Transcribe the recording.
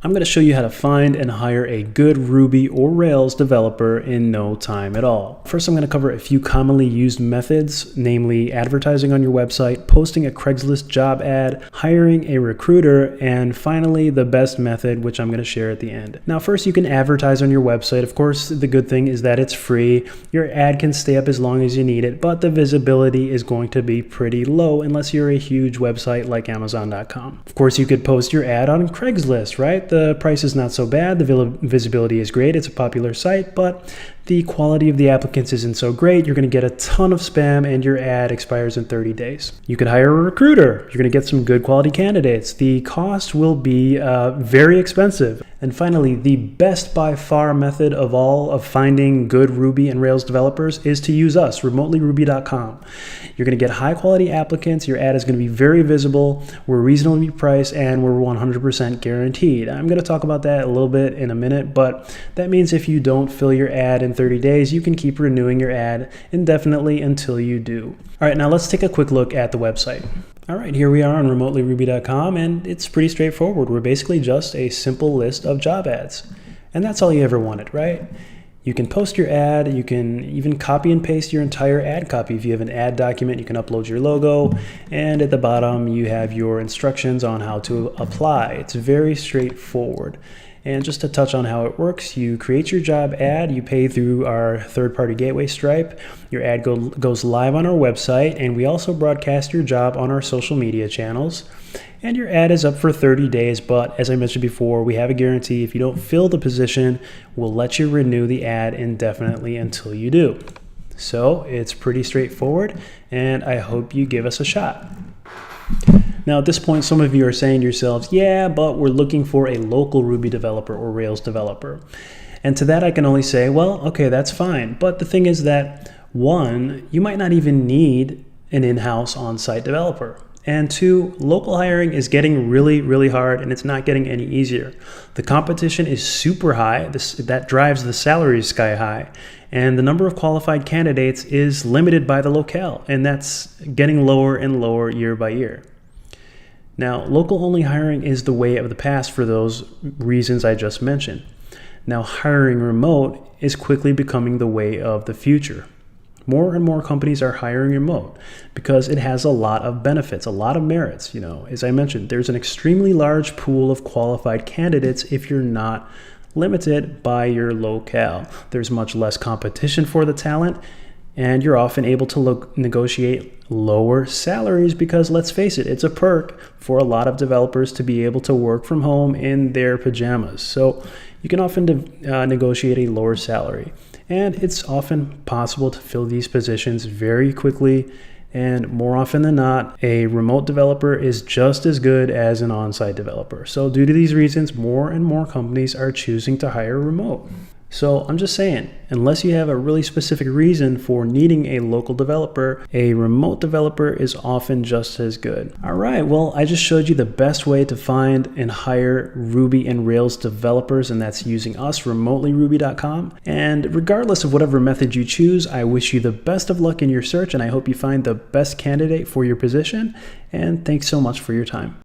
I'm going to show you how to find and hire a good Ruby or Rails developer in no time at all. First, I'm going to cover a few commonly used methods, namely advertising on your website, posting a Craigslist job ad, hiring a recruiter, and finally the best method, which I'm going to share at the end. Now, first, you can advertise on your website. Of course, the good thing is that it's free. Your ad can stay up as long as you need it, but the visibility is going to be pretty low unless you're a huge website like Amazon.com. Of course, you could post your ad on Craigslist, right? The price is not so bad, the visibility is great, it's a popular site, but the quality of the applicants isn't so great. You're going to get a ton of spam and your ad expires in 30 days. You could hire a recruiter. You're going to get some good quality candidates. The cost will be very expensive. And finally, the best by far method of all of finding good Ruby and Rails developers is to use us, RemotelyRuby.com. You're going to get high quality applicants. Your ad is going to be very visible. We're reasonably priced and we're 100% guaranteed. I'm going to talk about that a little bit in a minute, but that means if you don't fill your ad in 30 days, you can keep renewing your ad indefinitely until you do. All right, now let's take a quick look at the website. All right, here we are on RemotelyRuby.com, and it's pretty straightforward. We're basically just a simple list of job ads, and that's all you ever wanted, right? You can post your ad, you can even copy and paste your entire ad copy. If you have an ad document, you can upload your logo, and at the bottom you have your instructions on how to apply. It's very straightforward. And just to touch on how it works, you create your job ad, you pay through our third-party gateway Stripe, your ad goes live on our website, and we also broadcast your job on our social media channels. And your ad is up for 30 days, but as I mentioned before, we have a guarantee. If you don't fill the position, we'll let you renew the ad indefinitely until you do. So it's pretty straightforward, and I hope you give us a shot. Now at this point, some of you are saying to yourselves, yeah, but we're looking for a local Ruby developer or Rails developer. And to that I can only say, well, okay, that's fine. But the thing is that, one, you might not even need an in-house on-site developer. And two, local hiring is getting really, really hard, and it's not getting any easier. The competition is super high. That drives the salaries sky high. And the number of qualified candidates is limited by the locale, and that's getting lower and lower year by year. Now, local-only hiring is the way of the past for those reasons I just mentioned. Now, hiring remote is quickly becoming the way of the future. More and more companies are hiring remote because it has a lot of benefits, a lot of merits. You know, as I mentioned, there's an extremely large pool of qualified candidates if you're not limited by your locale. There's much less competition for the talent, and you're often able to negotiate lower salaries because, let's face it, it's a perk for a lot of developers to be able to work from home in their pajamas. So you can often negotiate a lower salary. And it's often possible to fill these positions very quickly, and more often than not, a remote developer is just as good as an on-site developer. So due to these reasons, more and more companies are choosing to hire remote. So I'm just saying, unless you have a really specific reason for needing a local developer, a remote developer is often just as good. All right, well, I just showed you the best way to find and hire Ruby and Rails developers, and that's using us, RemotelyRuby.com. And regardless of whatever method you choose, I wish you the best of luck in your search, and I hope you find the best candidate for your position. And thanks so much for your time.